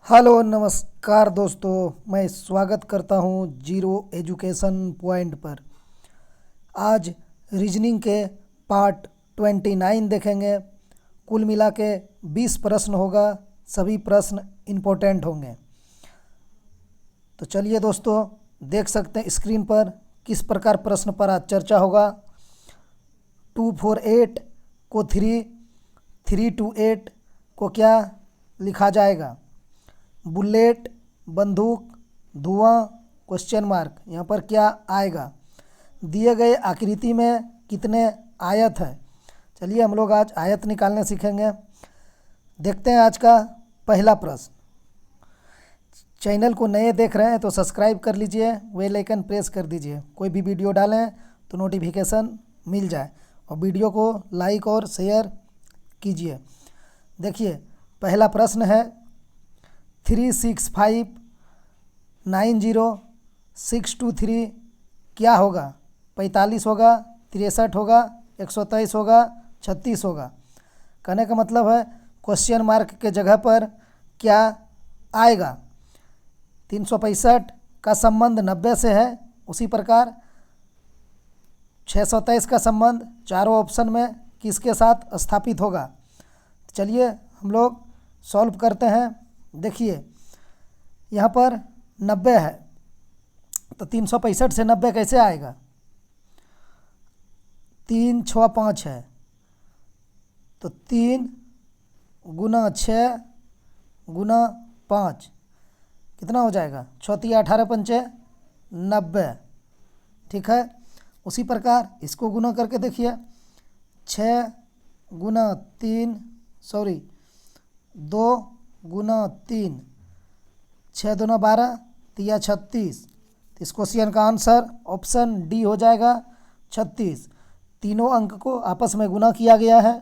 Hello नमस्कार दोस्तों, मैं स्वागत करता हूं जीरो एजुकेशन पॉइंट पर। आज रीजनिंग के पार्ट 29 देखेंगे। कुल मिला के 20 प्रश्न होगा, सभी प्रश्न इम्पोर्टेंट होंगे। तो चलिए दोस्तों, देख सकते हैं स्क्रीन पर किस प्रकार प्रश्न पर आज चर्चा होगा। 248 को 328 को क्या लिखा जाएगा? बुलेट, बंदूक, धुआं, क्वेश्चन मार्क, यहाँ पर क्या आएगा? दिए गए आकृति में कितने आयत है? चलिए हम लोग आज आयत निकालने सीखेंगे। देखते हैं आज का पहला प्रश्न। चैनल को नए देख रहे हैं तो सब्सक्राइब कर लीजिए, बेल आइकन प्रेस कर दीजिए, कोई भी वीडियो डालें तो नोटिफिकेशन मिल जाए, और वीडियो को लाइक और शेयर कीजिए। देखिए पहला प्रश्न है 36590,623 क्या होगा? 45 होगा, 63 होगा, 123 होगा, 36 होगा। कहने का मतलब है क्वेश्चन मार्क के जगह पर क्या आएगा? 365 का संबंध 90 से है, उसी प्रकार 623 का संबंध चारों ऑप्शन में किसके साथ स्थापित होगा? चलिए हम लोग सॉल्व करते हैं। देखिए यहाँ पर 90 है, तो 365 से 90 कैसे आएगा? 3 6 5 है, तो 3 गुना 6 गुना 5 कितना हो जाएगा? 6 18 पंचे 90। ठीक है, उसी प्रकार इसको गुना करके देखिए। 6 गुना 3 2 गुना 3, 6 दूना 12, 3 36। तो इस क्वेश्चन का आंसर ऑप्शन डी हो जाएगा 36। तीनों अंक को आपस में गुना किया गया है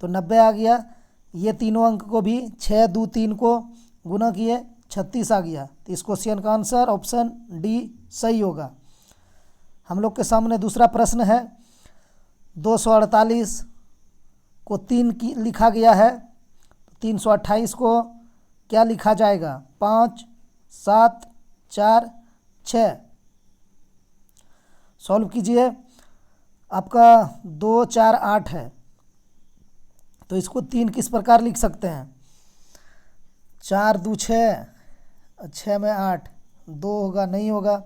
तो 90 आ गया। ये तीनों अंक को भी 6 2 3 को गुना किए 36 आ गया। तो इस क्वेश्चन का आंसर ऑप्शन डी सही होगा। हम लोग के सामने दूसरा प्रश्न है 248 को 3 की लिखा गया है, 328 को क्या लिखा जाएगा? 5 7 4 6। सॉल्व कीजिए। आपका 2 4 8 है, तो इसको 3 किस प्रकार लिख सकते हैं? 4 2 6, 6 में 8, 2 होगा नहीं होगा।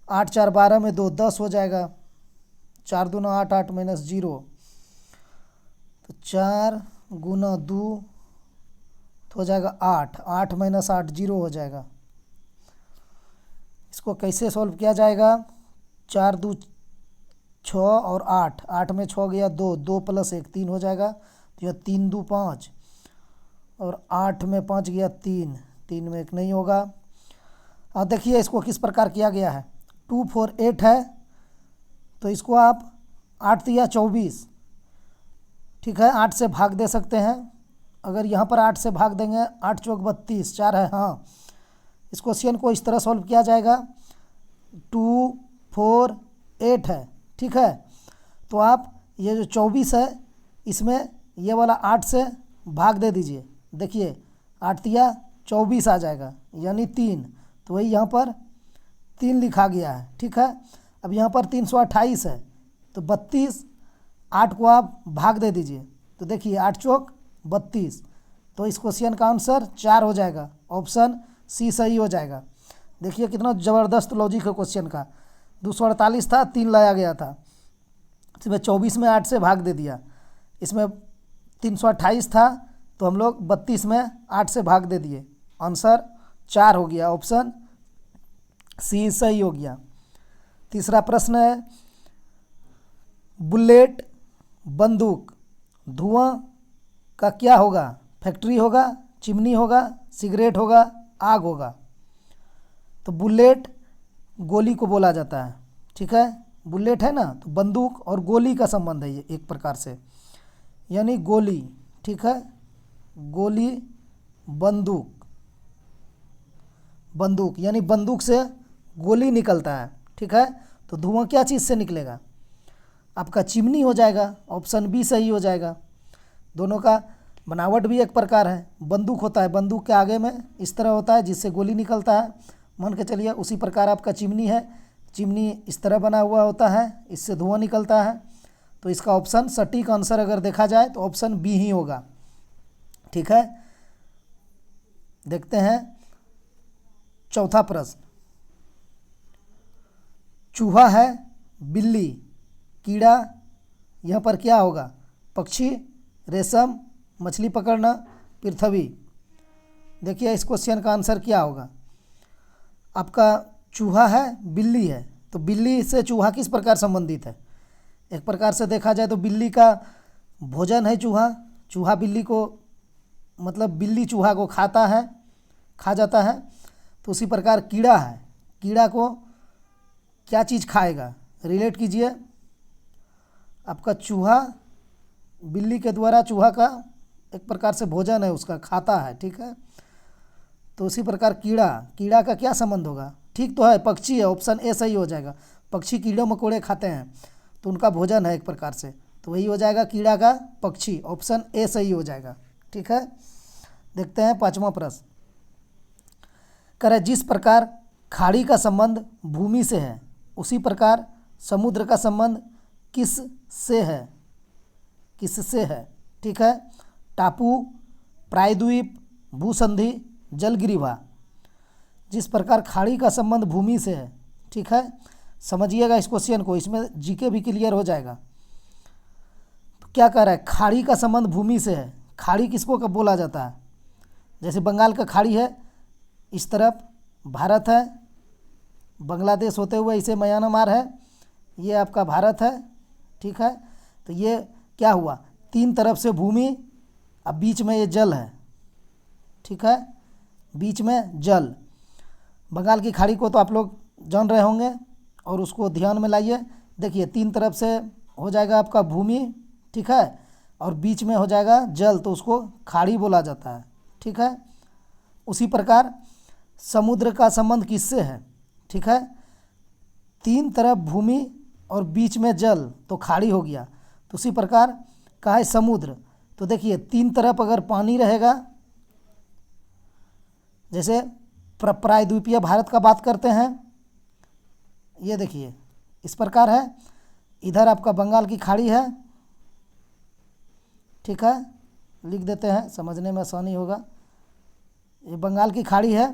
8 4 12 में 2 10 हो जाएगा। 4 दूना 8, 8 माइनस 0, तो 4 गुना 2 तो हो जाएगा 8, 8 माइनस 8 0 हो जाएगा। इसको कैसे सॉल्व किया जाएगा? 4 2 6 और 8, 8 में 6 गया 2, 2 प्लस 1 3 हो जाएगा। तो यह 3 2 5, और 8 में 5 गया 3, 3 में 1 नहीं होगा। और देखिए इसको किस प्रकार किया गया है। 248 है, तो इसको आप 8 या 24, ठीक है, 8 से भाग दे सकते हैं। अगर यहाँ पर 8 से भाग देंगे, 8 चौक 32, 4 है। हाँ, इस क्वेश्चन को इस तरह सॉल्व किया जाएगा। 2 4 8 है, ठीक है, तो आप ये जो 24 है इसमें ये वाला 8 से भाग दे दीजिए। देखिए 8 या 24 आ जाएगा, यानी 3। तो वही यहाँ पर 3 लिखा गया है। ठीक है, अब यहाँ पर 328 है, तो 32, 8 को आप भाग दे दीजिए, तो देखिए 8 चौक 32। तो इस क्वेश्चन का आंसर 4 हो जाएगा, ऑप्शन सी सही हो जाएगा। देखिए कितना ज़बरदस्त लॉजिक है क्वेश्चन का। 248 था, 3 लाया गया था, इसमें 24 में 8 से भाग दे दिया। इसमें 328 था, तो हम लोग 32 में 8 से भाग दे दिए, आंसर 4 हो गया, ऑप्शन सी सही हो गया। तीसरा प्रश्न है बुलेट, बंदूक, धुआं का क्या होगा? फैक्ट्री होगा, चिमनी होगा, सिगरेट होगा, आग होगा। तो बुलेट गोली को बोला जाता है, ठीक है, बुलेट है ना, तो बंदूक और गोली का संबंध है ये एक प्रकार से, यानी गोली। ठीक है, गोली, बंदूक, बंदूक यानी बंदूक से गोली निकलता है। ठीक है, तो धुआं क्या चीज़ से निकलेगा? आपका चिमनी हो जाएगा, ऑप्शन बी सही हो जाएगा। दोनों का बनावट भी एक प्रकार है। बंदूक होता है, बंदूक के आगे में इस तरह होता है जिससे गोली निकलता है, मान के चलिए। उसी प्रकार आपका चिमनी है, चिमनी इस तरह बना हुआ होता है, इससे धुआं निकलता है। तो इसका ऑप्शन सटीक आंसर अगर देखा जाए तो ऑप्शन बी ही होगा। ठीक है, देखते हैं चौथा प्रश्न। चूहा है, बिल्ली, कीड़ा, यहाँ पर क्या होगा? पक्षी, रेशम, मछली पकड़ना, पृथ्वी। देखिए इस क्वेश्चन का आंसर क्या होगा। आपका चूहा है, बिल्ली है, तो बिल्ली से चूहा किस प्रकार संबंधित है? एक प्रकार से देखा जाए तो बिल्ली का भोजन है चूहा, चूहा बिल्ली को, मतलब बिल्ली चूहा को खाता है, खा जाता है। तो उसी प्रकार कीड़ा है, कीड़ा को क्या चीज़ खाएगा? रिलेट कीजिए। आपका चूहा बिल्ली के द्वारा चूहा का एक प्रकार से भोजन है, उसका खाता है। ठीक है, तो उसी प्रकार कीड़ा, कीड़ा का क्या संबंध होगा? ठीक तो है, पक्षी है, ऑप्शन ए सही हो जाएगा। पक्षी कीड़े मकोड़े खाते हैं तो उनका भोजन है एक प्रकार से, तो वही हो जाएगा कीड़ा का पक्षी, ऑप्शन ए सही हो जाएगा। ठीक है, देखते हैं पांचवा प्रश्न। करें जिस प्रकार खाड़ी का संबंध भूमि से है, उसी प्रकार समुद्र का संबंध किस से है? किससे है? ठीक है, टापू, प्रायद्वीप, भूसंधि, जलग्रीवा। जिस प्रकार खाड़ी का संबंध भूमि से है, ठीक है, समझिएगा इस क्वेश्चन को, इसमें जीके भी क्लियर हो जाएगा। तो क्या कह रहा है? खाड़ी का संबंध भूमि से है। खाड़ी किसको कब बोला जाता है? जैसे बंगाल का खाड़ी है, इस तरफ भारत है, बांग्लादेश होते हुए इसे म्यांमार है, ये आपका भारत है। ठीक है, तो ये क्या हुआ? तीन तरफ से भूमि, अब बीच में ये जल है। ठीक है, बीच में जल। बंगाल की खाड़ी को तो आप लोग जान रहे होंगे और उसको ध्यान में लाइए। देखिए तीन तरफ से हो जाएगा आपका भूमि, ठीक है, और बीच में हो जाएगा जल, तो उसको खाड़ी बोला जाता है। ठीक है, उसी प्रकार समुद्र का संबंध किससे है? ठीक है, तीन तरफ भूमि और बीच में जल, तो खाड़ी हो गया। तो उसी प्रकार कहा है समुद्र, तो देखिए तीन तरफ अगर पानी रहेगा, जैसे प्रायद्वीपीय भारत का बात करते हैं, ये देखिए इस प्रकार है। इधर आपका बंगाल की खाड़ी है, ठीक है, लिख देते हैं, समझने में आसानी होगा। ये बंगाल की खाड़ी है,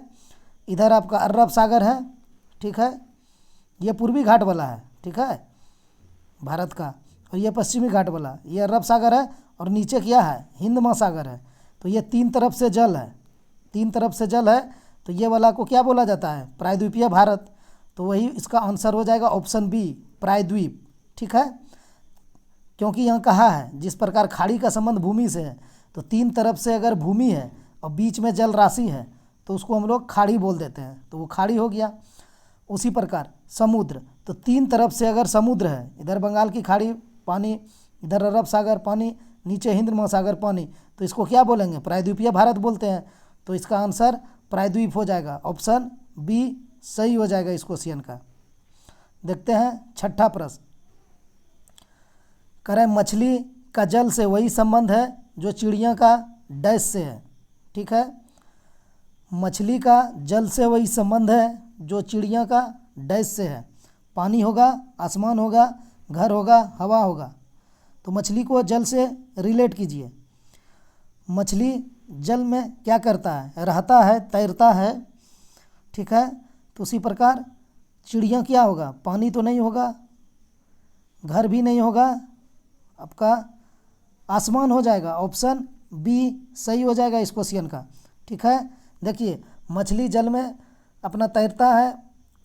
इधर आपका अरब सागर है। ठीक है, ये पूर्वी घाट वाला है, ठीक है, भारत का, और ये पश्चिमी घाट वाला, ये अरब सागर है, और नीचे क्या है? हिंद महासागर है। तो ये तीन तरफ से जल है, तीन तरफ से जल है, तो ये वाला को क्या बोला जाता है? प्रायद्वीपीय भारत। तो वही इसका आंसर हो जाएगा ऑप्शन बी, प्रायद्वीप। ठीक है, क्योंकि यहाँ कहा है जिस प्रकार खाड़ी का संबंध भूमि से है, तो तीन तरफ से अगर भूमि है और बीच में जल राशि है तो उसको हम लोग खाड़ी बोल देते हैं, तो वो खाड़ी हो गया। उसी प्रकार समुद्र, तो तीन तरफ से अगर समुद्र है, इधर बंगाल की खाड़ी पानी, इधर अरब सागर पानी, नीचे हिंद महासागर पानी, तो इसको क्या बोलेंगे? प्रायद्वीपीय भारत बोलते हैं। तो इसका आंसर प्रायद्वीप हो जाएगा, ऑप्शन बी सही हो जाएगा इस क्वेश्चन का। देखते हैं छठा प्रश्न। करें मछली का जल से वही संबंध है जो चिड़िया का डैश से है। ठीक है, मछली का जल से वही संबंध है जो चिड़िया का डैश से है। पानी होगा, आसमान होगा, घर होगा, हवा होगा। तो मछली को जल से रिलेट कीजिए। मछली जल में क्या करता है? रहता है, तैरता है। ठीक है, तो उसी प्रकार चिड़िया क्या होगा? पानी तो नहीं होगा, घर भी नहीं होगा, आपका आसमान हो जाएगा, ऑप्शन बी सही हो जाएगा इस क्वेश्चन का। ठीक है, देखिए मछली जल में अपना तैरता है,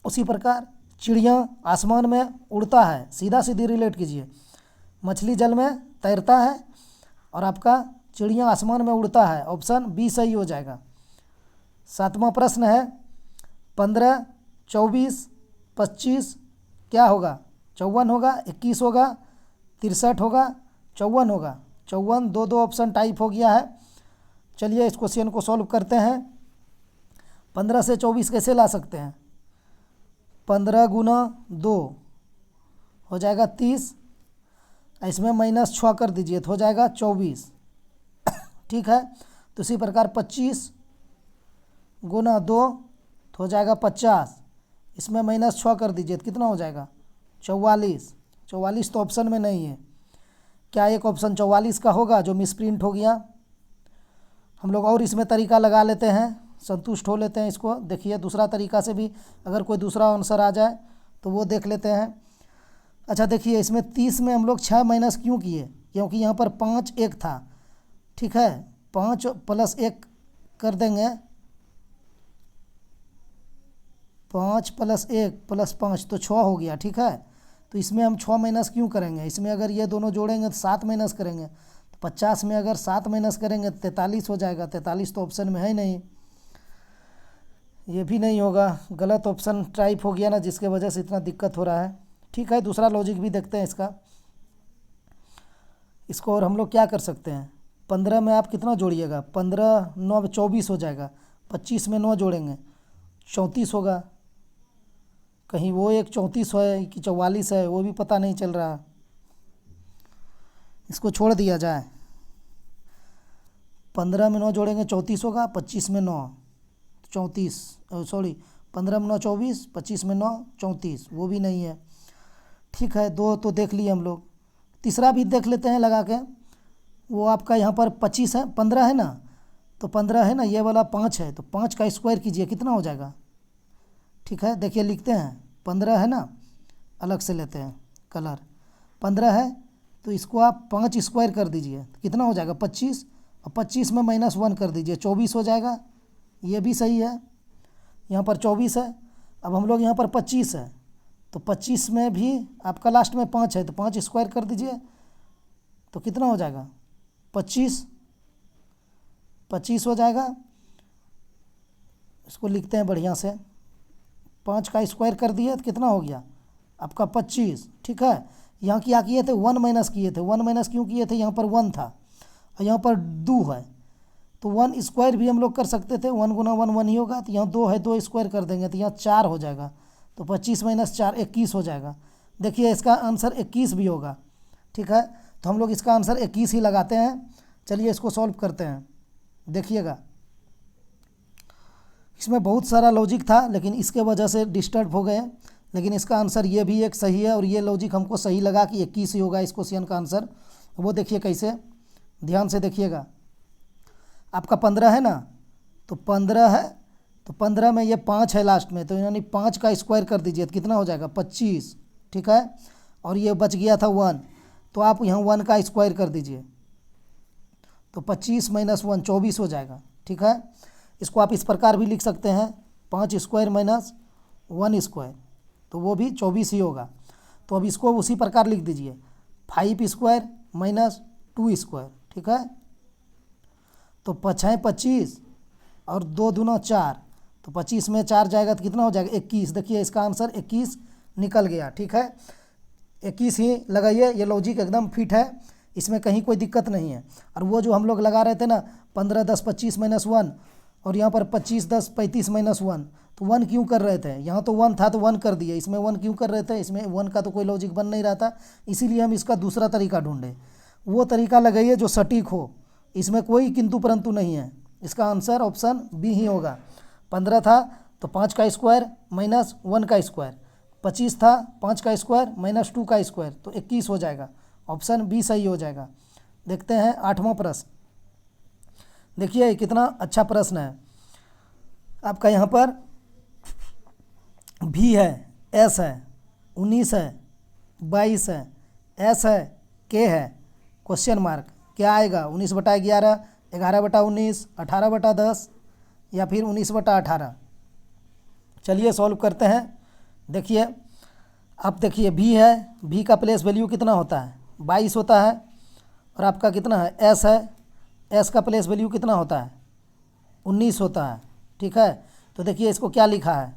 उसी प्रकार चिड़िया आसमान में उड़ता है। सीधा सीधी रिलेट कीजिए, मछली जल में तैरता है और आपका चिड़िया आसमान में उड़ता है, ऑप्शन बी सही हो जाएगा। सातवां प्रश्न है 15, 24, 25 क्या होगा? 54 होगा, 21 होगा, 63 होगा, 54 होगा। 54 दो दो ऑप्शन टाइप हो गया है। चलिए इस क्वेश्चन को सॉल्व करते हैं। 15 से 24 कैसे ला सकते हैं? 15 गुना 2 हो जाएगा 30, इसमें -6 कर दीजिए तो हो जाएगा 24। ठीक है। तो इसी प्रकार 25 गुना 2 तो हो जाएगा 50, इसमें -6 कर दीजिए तो कितना हो जाएगा 44। 44 तो ऑप्शन में नहीं है, क्या एक ऑप्शन 44 का होगा जो मिसप्रिंट हो गया। हम लोग और इसमें तरीका लगा लेते हैं, संतुष्ट हो लेते हैं इसको। देखिए दूसरा तरीका से भी अगर कोई दूसरा आंसर आ जाए तो वो देख लेते हैं। अच्छा देखिए इसमें 30 में हम लोग 6 माइनस क्यों किए, क्योंकि यहाँ पर 5 1 था, ठीक है। 5 + 1 कर देंगे, 5 + 1 + 5 तो 6 हो गया, ठीक है। तो इसमें हम 6 माइनस क्यों करेंगे, इसमें अगर ये दोनों जोड़ेंगे तो 7 माइनस करेंगे, तो 50 में अगर 7 माइनस करेंगे तो 43 हो जाएगा। 43 तो ऑप्शन में है नहीं, ये भी नहीं होगा, गलत ऑप्शन टाइप हो गया ना, जिसके वजह से इतना दिक्कत हो रहा है। ठीक है, दूसरा लॉजिक भी देखते हैं इसका। इसको और हम लोग क्या कर सकते हैं, 15 में आप कितना जोड़िएगा, 15 9 24 हो जाएगा। 25 में 9 जोड़ेंगे 34 होगा। कहीं वो एक 34 है कि 44 है वो भी पता नहीं चल रहा, इसको छोड़ दिया जाए। 15 में 9 जोड़ेंगे 34 होगा, 25 में 9 34, सॉरी 15 में 9 24, 25 में 9 34, वो भी नहीं है। ठीक है, दो तो देख लिए हम लोग, तीसरा भी देख लेते हैं लगा के। वो आपका यहाँ पर 25 है, 15 है ना, तो 15 है ना, ये वाला 5 है, तो 5 का स्क्वायर कीजिए कितना हो जाएगा। ठीक है, देखिए लिखते हैं, 15 है ना, अलग से लेते हैं कलर, 15 है तो इसको आप 5 स्क्वायर कर दीजिए कितना हो जाएगा 25, और 25 में -1 कर दीजिए 24 हो जाएगा। ये भी सही है, यहाँ पर 24 है। अब हम लोग यहाँ पर 25 है, तो 25 में भी आपका लास्ट में 5 है, तो 5 स्क्वायर कर दीजिए तो कितना हो जाएगा 25 हो जाएगा। इसको लिखते हैं बढ़िया से, 5 का स्क्वायर कर दिए तो कितना हो गया आपका 25। ठीक है, यहाँ क्या किए थे 1 माइनस किए थे, 1 माइनस क्यों किए थे, यहाँ पर 1 था और यहाँ पर 2 है, तो 1 स्क्वायर भी हम लोग कर सकते थे, 1 गुना 1 1 ही होगा। तो यहाँ 2 है, 2 स्क्वायर कर देंगे तो यहाँ 4 हो जाएगा, तो 25 - 4 21 हो जाएगा। देखिए इसका आंसर 21 भी होगा। ठीक है, तो हम लोग इसका आंसर 21 ही लगाते हैं। चलिए इसको सॉल्व करते हैं, देखिएगा इसमें बहुत सारा लॉजिक था लेकिन इसके वजह से डिस्टर्ब हो गए, लेकिन इसका आंसर ये भी एक सही है और ये लॉजिक हमको सही लगा कि 21 ही होगा इस क्वेश्चन का आंसर। वो देखिए कैसे, ध्यान से देखिएगा। आपका 15 है ना, तो 15 है, तो 15 में ये 5 है लास्ट में, तो यानी 5 का स्क्वायर कर दीजिए तो कितना हो जाएगा 25। ठीक है, और ये बच गया था 1, तो आप यहाँ 1 का स्क्वायर कर दीजिए तो 25 - 1 24 हो जाएगा। ठीक है, इसको आप इस प्रकार भी लिख सकते हैं, 5 स्क्वायर - 1 स्क्वायर, तो वो भी 24 ही होगा। तो अब इसको उसी प्रकार लिख दीजिए, 5 स्क्वायर - 2 स्क्वायर। ठीक है, तो 5 25 और 2 दूना 4, तो 25 में 4 जाएगा तो कितना हो जाएगा 21। देखिए इसका आंसर 21 निकल गया। ठीक है, 21 ही लगाइए, ये लॉजिक एकदम फिट है, इसमें कहीं कोई दिक्कत नहीं है। और वो जो हम लोग लगा रहे थे ना 15 10 25 - 1, और यहाँ पर 25 10 35 - 1, तो 1 क्यों कर रहे थे, यहाँ तो 1 था तो 1 कर दिए, इसमें 1 क्यों कर रहे थे, इसमें 1 का तो कोई लॉजिक बन नहीं रहा था, इसीलिए हम इसका दूसरा तरीका ढूंढे। वो तरीका लगाइए जो सटीक हो, इसमें कोई किंतु परंतु नहीं है। इसका आंसर ऑप्शन बी ही होगा। 15 था तो 5 का स्क्वायर - 1 का स्क्वायर, 25 था 5 का स्क्वायर - 2 का स्क्वायर, तो 21 हो जाएगा। ऑप्शन बी सही हो जाएगा। देखते हैं 8वां प्रश्न, देखिए कितना अच्छा प्रश्न है आपका। यहाँ पर भी है, एस है, 19 है, 22 है, एस है, के है, क्वेश्चन मार्क, क्या आएगा 19/11, 11/19, 18/10 या फिर 19/18। चलिए सॉल्व करते हैं। देखिए अब देखिए भी है, भी का प्लेस वैल्यू कितना होता है 22 होता है, और आपका कितना है एस है, एस का प्लेस वैल्यू कितना होता है 19 होता है। ठीक है, तो देखिए इसको क्या लिखा है,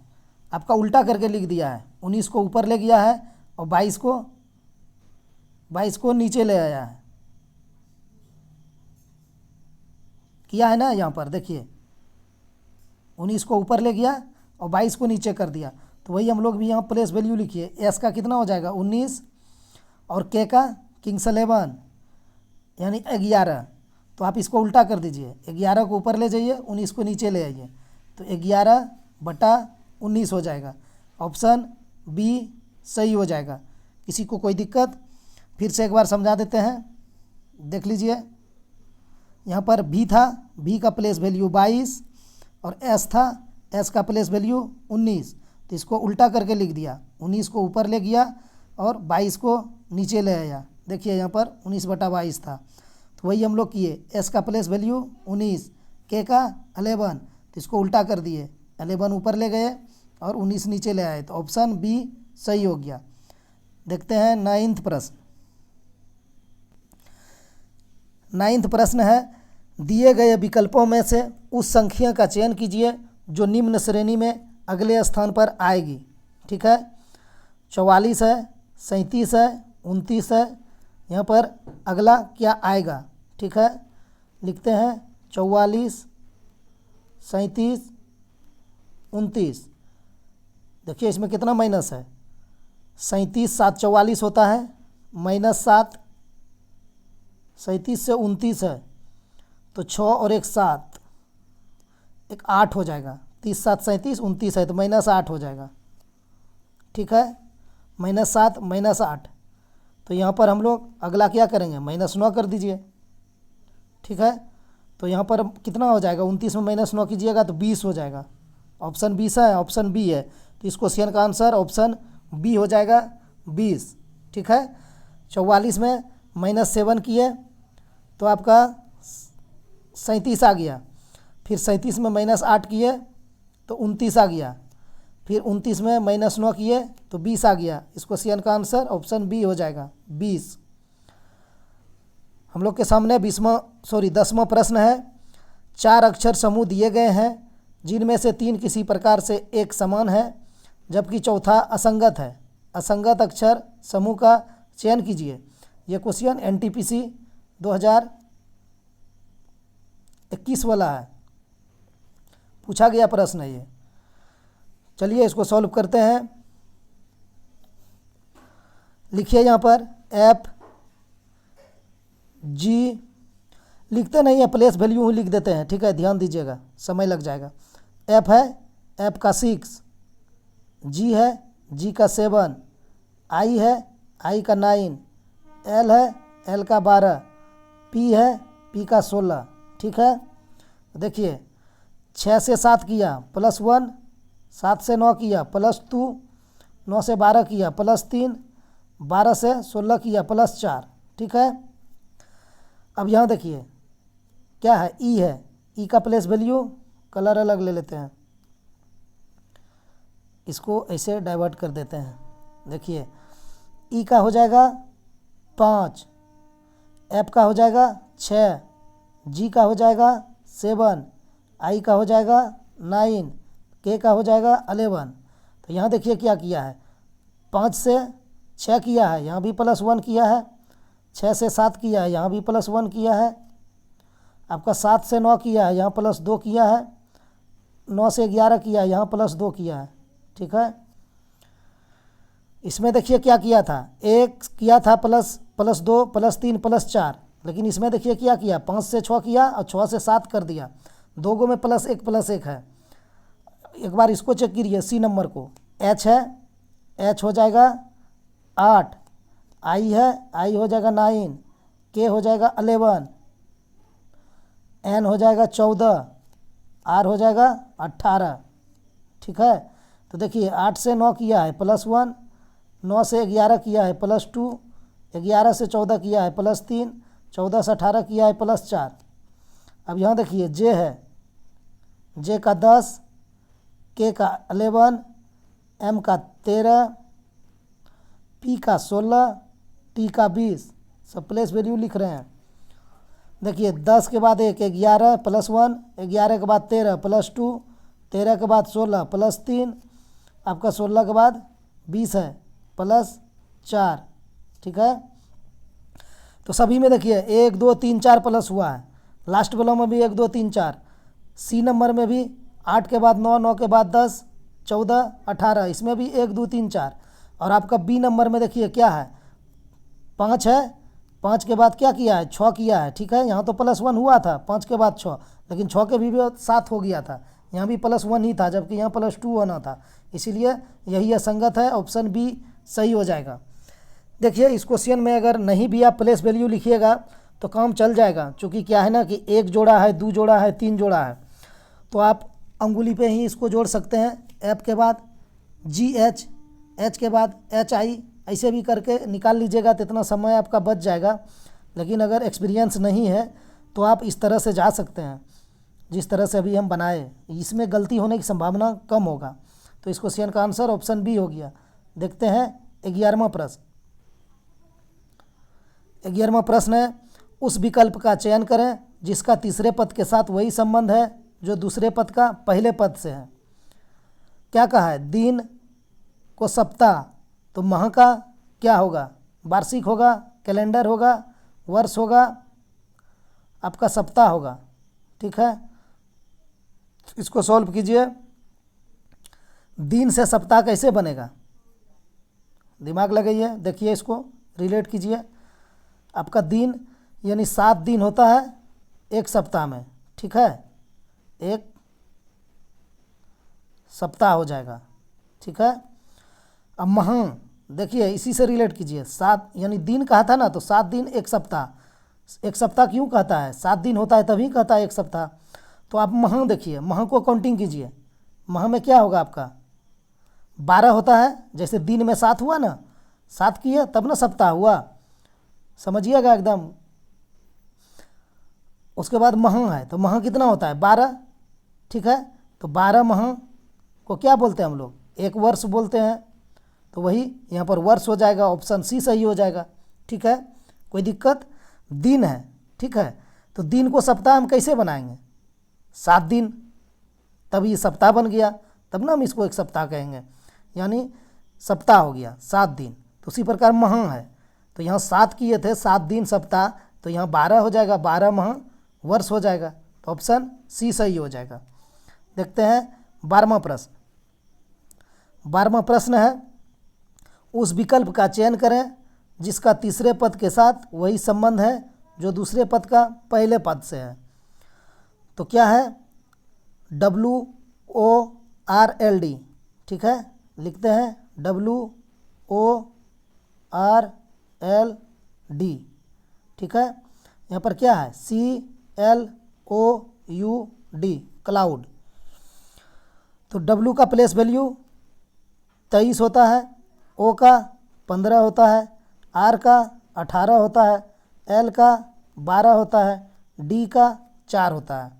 आपका उल्टा करके लिख दिया है, 19 को ऊपर ले गया है और 22 को नीचे ले आया है, किया है ना। यहाँ पर देखिए 19 को ऊपर ले गया और 22 को नीचे कर दिया, तो वही हम लोग भी यहाँ प्लेस वैल्यू लिखिए। एस का कितना हो जाएगा 19 और के का किंग्स 11 यानी 11, तो आप इसको उल्टा कर दीजिए, 11 को ऊपर ले जाइए, 19 को नीचे ले आइए, तो 11/19 हो जाएगा। ऑप्शन बी सही हो जाएगा। किसी को कोई दिक्कत? फिर से एक बार समझा देते हैं, देख लीजिए। यहाँ पर भी था, भी का प्लेस वैल्यू 22 और एस था, एस का प्लेस वैल्यू 19, तो इसको उल्टा करके लिख दिया। 19 को ऊपर ले गया और 22 को नीचे ले आया। देखिए यहाँ पर 19/22 था, तो वही हम लोग किए। एस का प्लेस वैल्यू 19, के का 11, तो इसको उल्टा कर दिए, 11 ऊपर ले गए और 19 नीचे ले आए, तो ऑप्शन बी सही हो गया। देखते हैं 9th प्रश्न। 9th प्रश्न है, दिए गए विकल्पों में से उस संख्या का चयन कीजिए जो निम्न श्रेणी में अगले स्थान पर आएगी। ठीक है, 44 है, 37 है, 29 है। यहाँ पर अगला क्या आएगा? ठीक है, लिखते हैं 44, 37, 29। देखिए इसमें कितना माइनस है, 37 7 44 होता है, -7, 37 से 29 है, तो 6 और 1 7, एक 8 हो जाएगा। 30 7 37, 29 है तो -8 हो जाएगा। ठीक है, -7 -8, तो यहाँ पर हम लोग अगला क्या करेंगे, -9 कर दीजिए। ठीक है, तो यहाँ पर कितना हो जाएगा, 29 में -9 कीजिएगा तो 20 हो जाएगा। ऑप्शन 20 है, ऑप्शन बी है, तो इस क्वेश्चन का आंसर ऑप्शन बी हो जाएगा, 20। ठीक है, 44 में -7 किए तो आपका 37 आ गया, फिर 37 में -8 किए तो 29 आ गया, फिर 29 में -9 किए तो 20 आ गया। इस क्वेश्चन का आंसर ऑप्शन बी हो जाएगा, 20। हम लोग के सामने 10वां प्रश्न है। 4 अक्षर समूह दिए गए हैं जिनमें से 3 किसी प्रकार से एक समान है जबकि चौथा असंगत है। असंगत अक्षर समूह का चयन कीजिए। यह क्वेश्चन एनटीपीसी 2021 वाला है, पूछा गया प्रश्न है ये। चलिए इसको सॉल्व करते हैं। लिखिए यहाँ पर एफ जी, लिखते नहीं है, प्लेस वैल्यू ही लिख देते हैं। ठीक है, ध्यान दीजिएगा, समय लग जाएगा। एफ है, एफ का 6, जी है, जी का 7, आई है, आई का 9, एल है, एल का 12, पी है, पी का 16। ठीक है, देखिए 6 से 7 किया +1, 7 से 9 किया +2, 9 से 12 किया +3, 12 से 16 किया +4। ठीक है, अब यहाँ देखिए क्या है, ई है, ई का प्लेस वैल्यू कलर अलग ले लेते हैं, इसको ऐसे डाइवर्ट कर देते हैं। देखिए ई का हो जाएगा 5, एफ का हो जाएगा 6, जी का हो जाएगा 7, आई का हो जाएगा 9, के का हो जाएगा 11। तो यहाँ देखिए क्या किया है, 5 से 6 किया है, यहाँ भी +1 किया है, 6 से 7 किया है, यहाँ भी +1 किया है, आपका 7 से 9 किया है, यहाँ +2 किया है, 9 से 11 किया है, यहाँ +2 किया है। ठीक है, इसमें देखिए क्या किया था, एक किया था +2 +3 +4, लेकिन इसमें देखिए क्या किया, 5 से 6 किया और 6 से 7 कर दिया, दो गो में +1 है। एक बार इसको चेक करिए, सी नंबर को, एच है, एच हो जाएगा 8, आई है, आई हो जाएगा 9, के हो जाएगा 11, एन हो जाएगा 14, आर हो जाएगा 18। ठीक है, तो देखिए 8 से 9 किया है +1, 9 से 11 किया है +2, 11 से 14 किया है +3, 14 से 18 किया है +4। अब यहाँ देखिए जे है, जे का 10, के का 11, एम का 13, पी का 16, टी का 20। सब प्लेस वैल्यू लिख रहे हैं। देखिए 10 के बाद 1 11 +1, 11 के बाद 13 +2, 13 के बाद 16 +3, आपका 16 के बाद 20 है +4। ठीक है, तो सभी में देखिए 1 2 3 4 प्लस हुआ है, लास्ट वालों में भी 1 2 3 4, सी नंबर में भी 8 के बाद 9, 9 के बाद 10, 14, 18, इसमें भी 1 2 3 4। और आपका बी नंबर में देखिए क्या है, 5 है, 5 के बाद क्या किया है, 6 किया है, ठीक है। यहाँ तो +1 हुआ था 5 के बाद 6, लेकिन 6 के भी 7 हो गया था, यहाँ भी +1 ही था, जबकि यहाँ +2 होना था, इसीलिए यही असंगत है, ऑप्शन बी सही हो जाएगा। देखिए इस क्वेश्चन में अगर नहीं भी आप प्लेस वैल्यू लिखिएगा तो काम चल जाएगा, क्योंकि क्या है ना कि 1 जोड़ा है, 2 जोड़ा है, 3 जोड़ा है, तो आप अंगुली पे ही इसको जोड़ सकते हैं। एफ के बाद GH, H के बाद HI, ऐसे भी करके निकाल लीजिएगा तो इतना समय आपका बच जाएगा। लेकिन अगर एक्सपीरियंस नहीं है तो आप इस तरह से जा सकते हैं, जिस तरह से अभी हम बनाए, इसमें गलती होने की संभावना कम होगा। तो इस क्वेश्चन का आंसर ऑप्शन बी हो गया। देखते हैं 11वां प्रश्न। 11वां प्रश्न है, उस विकल्प का चयन करें जिसका तीसरे पद के साथ वही संबंध है जो दूसरे पद का पहले पद से है। क्या कहा है, दिन को सप्ताह, तो माह का क्या होगा, वार्षिक होगा, कैलेंडर होगा, वर्ष होगा, आपका सप्ताह होगा, ठीक है। इसको सॉल्व कीजिए। दिन से सप्ताह कैसे बनेगा, दिमाग लगाइए, देखिए इसको रिलेट कीजिए। आपका दिन यानी 7 दिन होता है एक सप्ताह में, ठीक है, एक सप्ताह हो जाएगा, ठीक है। अब माह देखिए इसी से रिलेट कीजिए, 7 यानी दिन कहा था ना, तो 7 दिन एक सप्ताह, एक सप्ताह क्यों कहता है, 7 दिन होता है तभी कहता है एक सप्ताह। तो आप माह देखिए, माह को काउंटिंग कीजिए, माह में क्या होगा आपका 12 होता है, जैसे दिन में 7 हुआ ना, 7 किए तब ना सप्ताह हुआ, समझिएगा एकदम। उसके बाद माह है, तो माह कितना होता है 12, ठीक है। तो 12 माह को क्या बोलते हैं हम लोग, एक वर्ष बोलते हैं, तो वही यहाँ पर वर्ष हो जाएगा, ऑप्शन सी सही हो जाएगा, ठीक है। कोई दिक्कत, दिन है, ठीक है। तो दिन को सप्ताह हम कैसे बनाएंगे, 7 दिन, तब ये सप्ताह बन गया, तब ना हम इसको एक सप्ताह कहेंगे, यानी सप्ताह हो गया 7 दिन। तो उसी प्रकार माह है, तो यहाँ 7 किए थे, 7 दिन सप्ताह, तो यहाँ 12 हो जाएगा, 12 माह वर्ष हो जाएगा, तो ऑप्शन सी सही हो जाएगा। देखते हैं 12वां प्रश्न। 12वां प्रश्न है, उस विकल्प का चयन करें जिसका तीसरे पद के साथ वही संबंध है जो दूसरे पद का पहले पद से है। तो क्या है, WORLD, ठीक है, लिखते हैं WORLD, ठीक है। यहाँ पर क्या है, CLOUD, क्लाउड। तो W का प्लेस वैल्यू 23 होता है, O का 15 होता है, R का 18 होता है, L का 12 होता है, D का 4 होता है,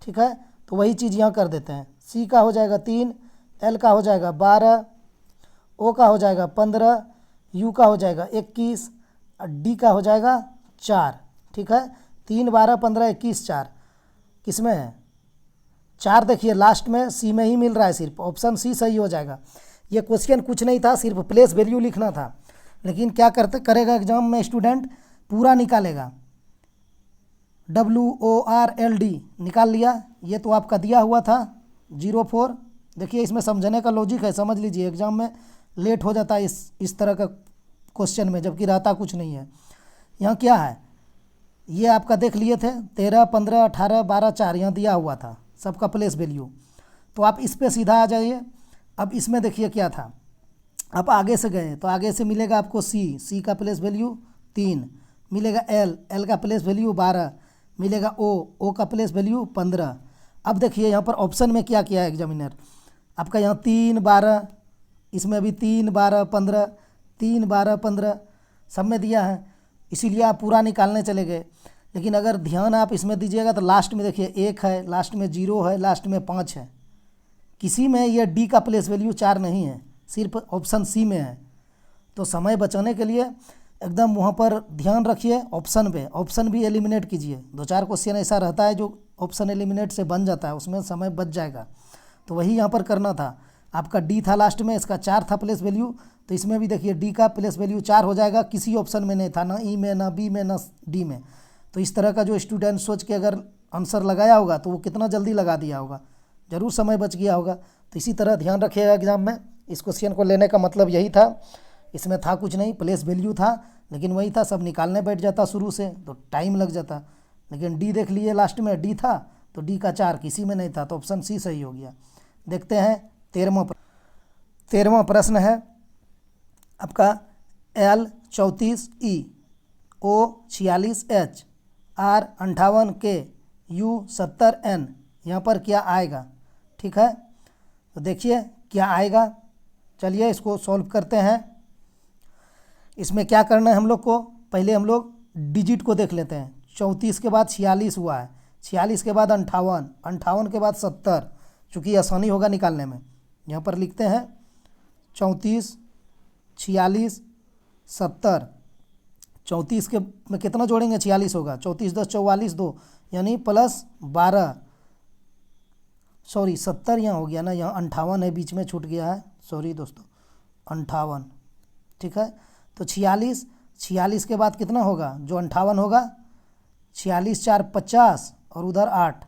ठीक है। तो वही चीज़ यहाँ कर देते हैं, C का हो जाएगा 3, L का हो जाएगा 12, O का हो जाएगा 15, U का हो जाएगा 21, और D का हो जाएगा 4, ठीक है। 3, 12, 15, 21, 4 किस में है, 4 देखिए लास्ट में C में ही मिल रहा है, सिर्फ ऑप्शन सी सही हो जाएगा। ये क्वेश्चन कुछ नहीं था, सिर्फ प्लेस वैल्यू लिखना था, लेकिन क्या करेगा एग्जाम में स्टूडेंट पूरा निकालेगा। WORLD निकाल लिया, ये तो आपका दिया हुआ था 04। देखिए इसमें समझने का लॉजिक है, समझ लीजिए, एग्जाम में लेट हो जाता है इस तरह का क्वेश्चन में, जबकि रहता कुछ नहीं है। यहाँ क्या है, ये आपका देख लिए थे 13, 15, 18, 12, 4 यहाँ दिया हुआ था सबका प्लेस वैल्यू। तो आप इस पे सीधा आ जाइए। अब इसमें देखिए क्या था, आप आगे से गए तो आगे से मिलेगा आपको C का प्लेस वैल्यू 3 मिलेगा, L का प्लेस वैल्यू 12 मिलेगा, O का प्लेस वैल्यू 15। अब देखिए यहाँ पर ऑप्शन में क्या किया है एग्जामिनर, आपका यहाँ 3, 12, इसमें भी 3, 12, 15, 3, 12, 15 सब में दिया है, इसीलिए आप पूरा निकालने चले गए। लेकिन अगर ध्यान आप इसमें दीजिएगा तो लास्ट में देखिए 1 है, लास्ट में 0 है, लास्ट में 5 है, किसी में ये D का प्लेस वैल्यू 4 नहीं है, सिर्फ ऑप्शन C में है। तो समय बचाने के लिए एकदम वहाँ पर ध्यान रखिए ऑप्शन पे, ऑप्शन भी एलिमिनेट कीजिए। 2-4 क्वेश्चन ऐसा रहता है जो ऑप्शन एलिमिनेट से बन जाता है, उसमें समय बच जाएगा, तो वही यहाँ पर करना था। आपका D था लास्ट में, इसका 4 था प्लेस वैल्यू, तो इसमें भी देखिए D का प्लेस वैल्यू 4 हो जाएगा, किसी ऑप्शन में नहीं था, ना E में, ना B में, ना D में। तो इस तरह का जो स्टूडेंट सोच के अगर आंसर लगाया होगा तो वो कितना जल्दी लगा दिया होगा, ज़रूर समय बच गया होगा। तो इसी तरह ध्यान रखिएगा एग्जाम में, इस क्वेश्चन को लेने का मतलब यही था इसमें था कुछ नहीं, प्लेस वैल्यू था लेकिन वही था, सब निकालने बैठ जाता शुरू से तो टाइम लग जाता। लेकिन डी देख लिए लास्ट में डी था तो डी का 4 किसी में नहीं था, तो ऑप्शन सी सही हो गया। देखते हैं 13वां प्रश्न है आपका L 34E O 46H R 58K U 70N, यहाँ पर क्या आएगा? ठीक है, तो देखिए क्या आएगा। चलिए इसको सॉल्व करते हैं। इसमें क्या करना है हम लोग को, पहले हम लोग डिजिट को देख लेते हैं। 34 के बाद 46 हुआ है, 46 के बाद 58, 58 के बाद 70, चूँकि आसानी होगा निकालने में। यहाँ पर लिखते हैं 34 46 70। 34 के में कितना जोड़ेंगे? 46 होगा, 34 10 44 2 यानी प्लस 12, सॉरी 70 यहाँ हो गया ना, यहाँ 58 है, बीच में छूट गया है, सॉरी दोस्तों 58। ठीक है, तो 46 के बाद कितना होगा? जो 58 होगा 46 4 50 और उधर 8,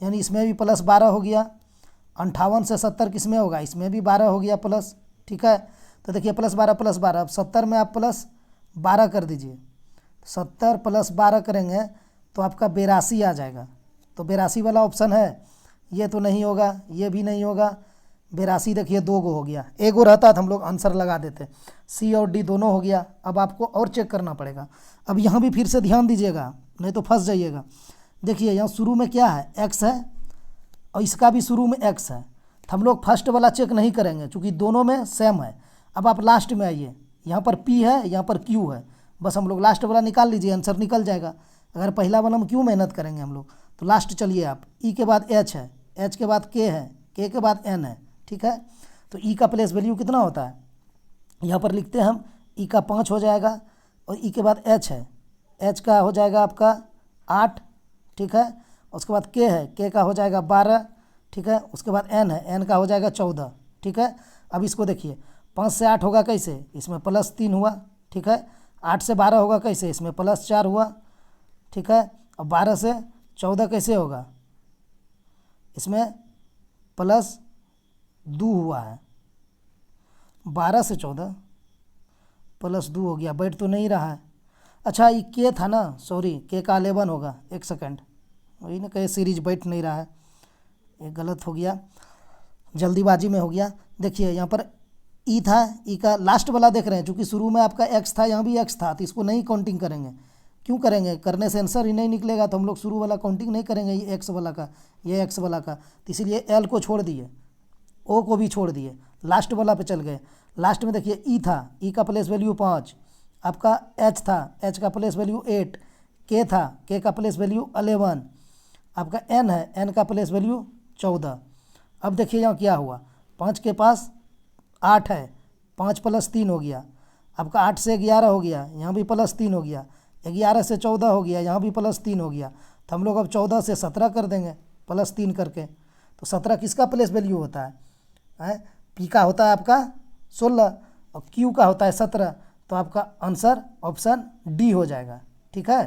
यानी इसमें भी प्लस 12 हो गया। 58 से 70 किस में होगा? इसमें भी 12 हो गया प्लस। ठीक है, तो देखिए प्लस 12, अब 70 में आप प्लस 12 कर दीजिए, 70 प्लस 12 करेंगे तो आपका 82 आ जाएगा। तो 82 वाला ऑप्शन है, ये तो नहीं होगा, ये भी नहीं होगा। 82 देखिए 2 गो हो गया, एक गो रहता तो हम लोग आंसर लगा देते। सी और डी दोनों हो गया। अब आपको और चेक करना पड़ेगा। अब यहाँ भी फिर से ध्यान दीजिएगा, नहीं तो फंस जाइएगा। देखिए यहाँ शुरू में क्या है? एक्स है, और इसका भी शुरू में एक्स है। तो हम लोग फर्स्ट वाला चेक नहीं करेंगे क्योंकि दोनों में सेम है। अब आप लास्ट में आइए, यहाँ पर पी है, यहाँ पर क्यू है, बस हम लोग लास्ट वाला निकाल लीजिए, आंसर निकल जाएगा। अगर पहला वाला में क्यों मेहनत करेंगे हम लोग, तो लास्ट चलिए आप, ई के बाद एच है, एच के बाद के है, के के बाद एन है। ठीक है, तो ई का प्लेस वैल्यू कितना होता है? यहाँ पर लिखते हैं हम, ई का 5 हो जाएगा, और ई के बाद एच है, एच का हो जाएगा आपका 8। ठीक है, उसके बाद के है, के का हो जाएगा 12। ठीक है, उसके बाद एन है, एन का हो जाएगा 14। ठीक है, अब इसको देखिए 5 से 8 होगा कैसे? इसमें प्लस 3 हुआ। ठीक है, 8 से 12 होगा कैसे? इसमें प्लस 4 हुआ। ठीक है, अब 12 से 14 कैसे होगा? इसमें प्लस 2 हुआ है। 12 से 14 प्लस 2 हो गया, बैठ तो नहीं रहा है। अच्छा ये के था ना, सॉरी के का 11 होगा, एक सेकंड, वही ना कहे सीरीज बैठ नहीं रहा है, ये गलत हो गया, जल्दीबाजी में हो गया। देखिए यहाँ पर ई था, ई का लास्ट वाला देख रहे हैं, चूँकि शुरू में आपका एक्स था, यहाँ भी एक्स था, तो इसको नहीं काउंटिंग करेंगे। क्यों करेंगे? करने से आंसर ही नहीं निकलेगा, तो हम लोग शुरू वाला काउंटिंग नहीं करेंगे, ये एक्स वाला का, ये एक्स वाला का, तो इसीलिए एल को छोड़ दिए, ओ को भी छोड़ दिए, लास्ट वाला पे चल गए। लास्ट में देखिए ई था, ई का प्लेस वैल्यू 5, आपका एच था, एच का प्लेस वैल्यू 8, के था, के का प्लेस वैल्यू 11, आपका एन है, एन का प्लेस वैल्यू 14। अब देखिए यहाँ क्या हुआ, 5 के पास 8 है, 5 प्लस 3 हो गया, आपका 8 से 11 हो गया, यहाँ भी प्लस 3 हो गया, 11 से 14 हो गया, यहाँ भी प्लस 3 हो गया। तो हम लोग अब 14 से 17 कर देंगे प्लस 3 करके। तो 17 किसका प्लेस वैल्यू होता है? पी का होता है आपका 16 और क्यू का होता है 17, तो आपका आंसर ऑप्शन डी हो जाएगा। ठीक है,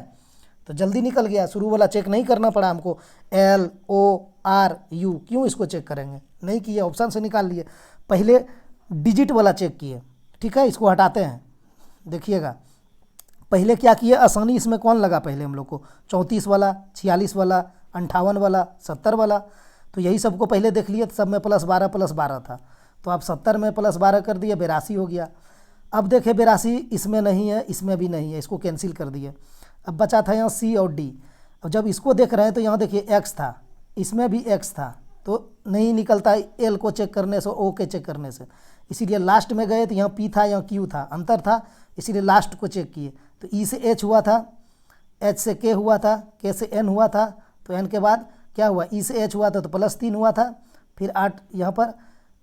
तो जल्दी निकल गया, शुरू वाला चेक नहीं करना पड़ा हमको, एल ओ आर यू, क्यों इसको चेक करेंगे? नहीं किए, ऑप्शन से निकाल लिए, पहले डिजिट वाला चेक किए। ठीक है, इसको हटाते हैं, देखिएगा पहले क्या किए, आसानी इसमें कौन लगा पहले हम लोग को? 34 वाला, 46 वाला, 58 वाला, 70 वाला, तो यही सबको पहले देख लिए, सब में प्लस 12 था, तो आप 70 में प्लस 12 कर दिए, 82 हो गया। अब देखें 82 इसमें नहीं है, इसमें भी नहीं है, इसको कैंसिल कर दिए। अब बचा था यहाँ सी और डी। अब जब इसको देख रहे हैं तो यहाँ देखिए एक्स था, इसमें भी एक्स था, तो नहीं निकलता एल को चेक करने से, ओ के चेक करने से, इसीलिए लास्ट में गए तो यहाँ पी था, यहाँ क्यू था, अंतर था, इसीलिए लास्ट को चेक किए। तो ई से एच हुआ था, एच से के हुआ था, के से एन हुआ था, तो एन के बाद क्या हुआ? ई से एच हुआ था तो प्लस 3 हुआ था, फिर 8 यहाँ पर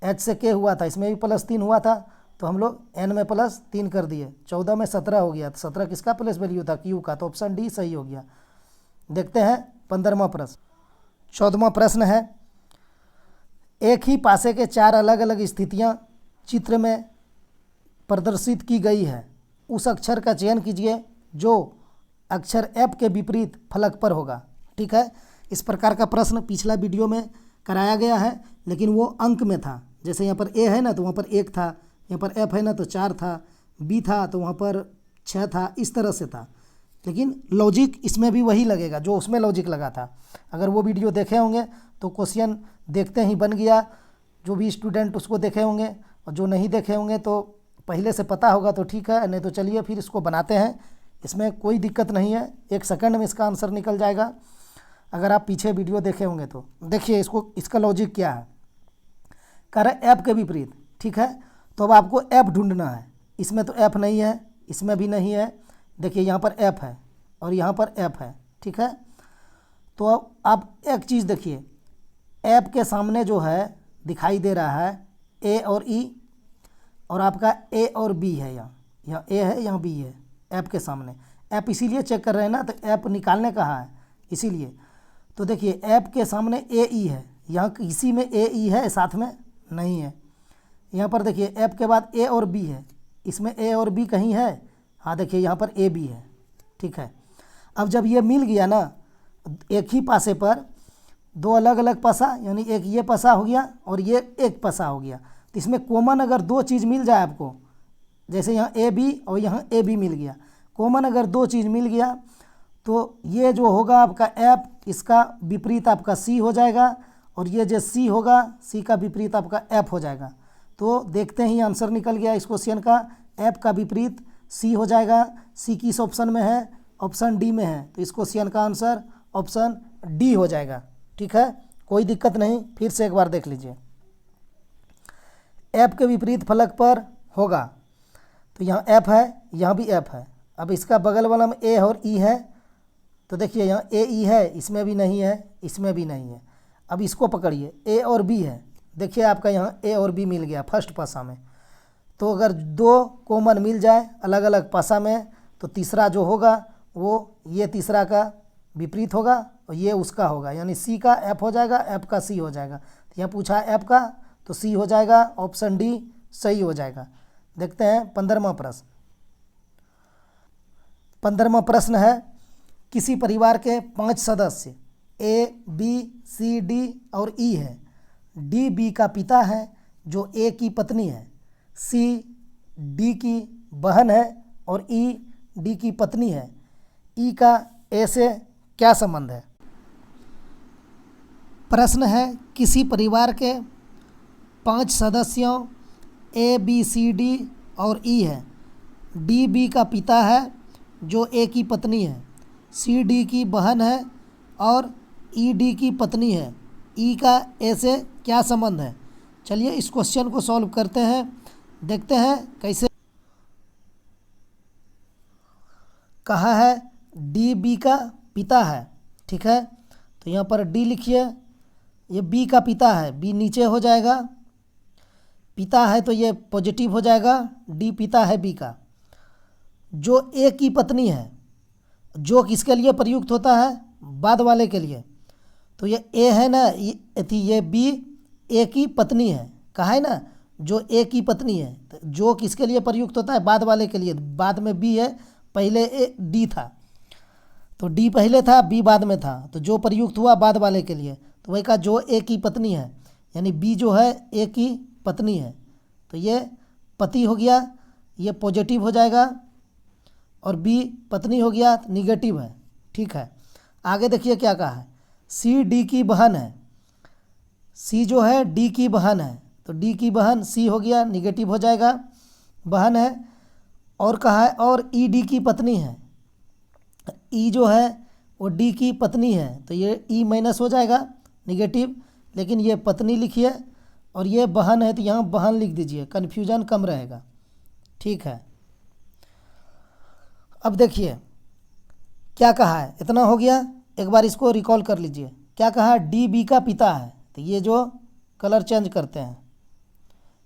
एच से के हुआ था, इसमें भी प्लस 3 हुआ था, तो हम लोग एन में प्लस 3 कर दिए, 14 में 17 हो गया। तो 17 किसका प्लेस वैल्यू था? क्यू का, तो ऑप्शन डी सही हो गया। देखते हैं 15वां प्रश्न। 14वां प्रश्न है, एक ही पासे के 4 अलग अलग स्थितियाँ चित्र में प्रदर्शित की गई है, उस अक्षर का चयन कीजिए जो अक्षर एफ के विपरीत फलक पर होगा। ठीक है, इस प्रकार का प्रश्न पिछला वीडियो में कराया गया है, लेकिन वो अंक में था। जैसे यहाँ पर ए है ना, तो वहाँ पर 1 था, यहाँ पर एफ है ना तो 4 था, बी था तो वहाँ पर 6 था, इस तरह से था। लेकिन लॉजिक इसमें भी वही लगेगा जो उसमें लॉजिक लगा था। अगर वो वीडियो देखे होंगे तो क्वेश्चन देखते ही बन गया, जो भी स्टूडेंट उसको देखे होंगे, और जो नहीं देखे होंगे तो पहले से पता होगा तो ठीक है, नहीं तो चलिए फिर इसको बनाते हैं। इसमें कोई दिक्कत नहीं है, 1 सेकंड में इसका आंसर निकल जाएगा अगर आप पीछे वीडियो देखे होंगे तो। देखिए इसका लॉजिक क्या है, कह रहे ऐप के विपरीत, ठीक है। तो अब आपको ऐप ढूंढना है। इसमें तो ऐप नहीं है, इसमें भी नहीं है। देखिए यहाँ पर ऐप है और यहाँ पर ऐप है, ठीक है। तो अब आप एक चीज़ देखिए, ऐप के सामने जो है दिखाई दे रहा है ए और ई, और आपका ए और बी है। यहाँ ए है, यहाँ बी है ऐप के सामने। ऐप इसीलिए चेक कर रहे हैं ना, तो ऐप निकालने कहा है इसीलिए। तो देखिए ऐप के सामने ए ई है, यहाँ इसी में ए ई है, साथ में नहीं है। यहाँ पर देखिए ऐप के बाद ए और बी है, इसमें ए और बी कहीं है? हाँ देखिए यहाँ पर ए बी है, ठीक है। अब जब ये मिल गया ना, एक ही पासे पर दो अलग अलग पासा, यानी एक ये पासा हो गया और ये एक पासा हो गया, तो इसमें कॉमन अगर 2 चीज़ मिल जाए आपको, जैसे यहाँ ए बी और यहाँ ए बी मिल गया, कॉमन अगर 2 चीज़ मिल गया तो ये जो होगा आपका ऐप, इसका विपरीत आपका सी हो जाएगा, और ये जो सी होगा, सी का विपरीत आपका ऐप हो जाएगा। तो देखते ही आंसर निकल गया इस क्वेश्चन का, ऐप का विपरीत सी हो जाएगा। सी किस ऑप्शन में है? ऑप्शन डी में है। तो इस क्वेश्चन का आंसर ऑप्शन डी हो जाएगा, ठीक है। कोई दिक्कत नहीं, फिर से एक बार देख लीजिए। ऐप के विपरीत फलक पर होगा, तो यहाँ ऐप है, यहाँ भी ऐप है। अब इसका बगल वाला में ए और ई है, तो देखिए यहाँ ए ई है, इसमें भी नहीं है, इसमें भी नहीं है। अब इसको पकड़िए, ए और बी है, देखिए आपका यहाँ ए और बी मिल गया फर्स्ट पासा में। तो अगर 2 कॉमन मिल जाए अलग अलग पासा में, तो तीसरा जो होगा वो ये तीसरा का विपरीत होगा और ये उसका होगा, यानी सी का ऐप हो जाएगा, ऐप का सी हो जाएगा। तो यहाँ पूछा ऐप का, तो सी हो जाएगा, ऑप्शन डी सही हो जाएगा। देखते हैं 15वां प्रश्न। 15वां प्रश्न है, किसी परिवार के 5 सदस्य ए बी सी डी और ई है। डी बी का पिता है जो ए की पत्नी है, सी डी की बहन है और ई डी की पत्नी है। ई का ए से क्या संबंध है? प्रश्न है, किसी परिवार के 5 सदस्यों ए बी सी डी और ई है। डी बी का पिता है जो ए की पत्नी है, सी डी की बहन है और ई डी की पत्नी है। ई का ए से क्या संबंध है? चलिए इस क्वेश्चन को सॉल्व करते हैं, देखते हैं कैसे। कहा है डी बी का पिता है, ठीक है। तो यहाँ पर डी लिखिए, ये बी का पिता है, बी नीचे हो जाएगा, पिता है तो ये पॉजिटिव हो जाएगा, डी पिता है बी का। जो ए की पत्नी है, जो किसके लिए प्रयुक्त होता है? बाद वाले के लिए। तो ये ए है ना, ये बी ए की पत्नी है, कहा है ना, जो ए की पत्नी है। तो जो किसके लिए प्रयुक्त होता है? बाद वाले के लिए। बाद में बी है, पहले ए डी था, तो डी पहले था, बी बाद में था, तो जो प्रयुक्त हुआ बाद वाले के लिए। तो वही कहा जो ए की पत्नी है, यानी बी जो है ए की पत्नी है, तो ये पति हो गया, ये पॉजिटिव हो जाएगा, और बी पत्नी हो गया, निगेटिव है, ठीक है। आगे देखिए क्या कहा है, सी डी की बहन है। सी जो है डी की बहन है, तो डी की बहन सी हो गया, निगेटिव हो जाएगा, बहन है। और कहा है और ई डी की पत्नी है। ई जो है वो डी की पत्नी है, तो ये ई माइनस हो जाएगा, निगेटिव, लेकिन ये पत्नी लिखिए, और ये बहन है तो यहाँ बहन लिख दीजिए, कन्फ्यूजन कम रहेगा, ठीक है। अब देखिए क्या कहा है, इतना हो गया। एक बार इसको रिकॉल कर लीजिए। क्या कहा? डी बी का पिता है, तो ये जो कलर चेंज करते हैं,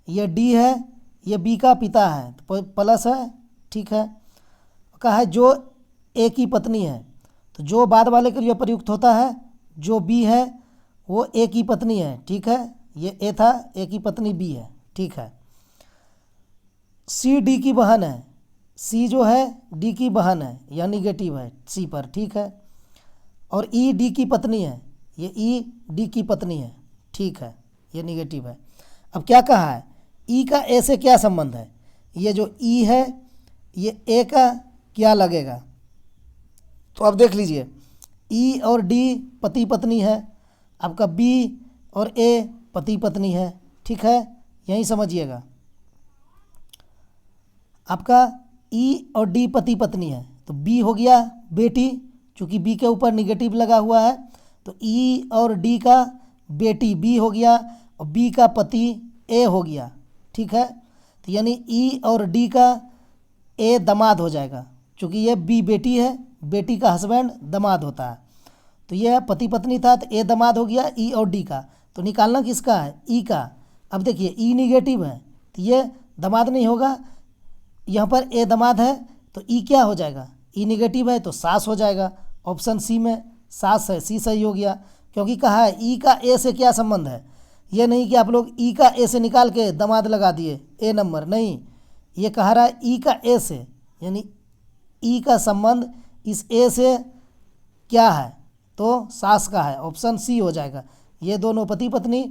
ये डी है, ये बी का पिता है, तो प्लस है, ठीक है। कहा है जो ए की पत्नी है, तो जो बाद वाले के लिए प्रयुक्त होता है, जो बी है वो ए की पत्नी है, ठीक है। ये ए था, ए की पत्नी बी है, ठीक है। सी डी की बहन है, सी जो है डी की बहन है, यह निगेटिव है सी पर, ठीक है। और ई डी की पत्नी है, ये ई डी की पत्नी है, ठीक है, ये निगेटिव है। अब क्या कहा है? ई का ए से क्या संबंध है, ये जो ई है ये ए का क्या लगेगा। तो अब देख लीजिए, ई और डी पति पत्नी है, आपका बी और ए पति पत्नी है, ठीक है, यही समझिएगा। आपका ई और डी पति पत्नी है तो बी हो गया बेटी, चूँकि बी के ऊपर निगेटिव लगा हुआ है तो ई और डी का बेटी बी हो गया और बी का पति ए हो गया, ठीक है। तो यानी ई और डी का ए दामाद हो जाएगा, चूँकि ये बी बेटी है, बेटी का हस्बैंड दामाद होता है। तो ये पति पत्नी था तो ए दामाद हो गया ई और डी का। तो निकालना किसका है, ई का। अब देखिए ई निगेटिव है तो ये दामाद नहीं होगा, यहाँ पर ए दामाद है तो ई क्या हो जाएगा, ई निगेटिव है तो सास हो जाएगा। ऑप्शन सी में सास है, सी सही हो गया, क्योंकि कहा है ई का ए से क्या संबंध है। ये नहीं कि आप लोग ई का ए से निकाल के दामाद लगा दिए ए नंबर, नहीं, ये कह रहा है ई का ए से, यानी ई का संबंध इस ए से क्या है तो सास का है, ऑप्शन सी हो जाएगा। ये दोनों पति पत्नी,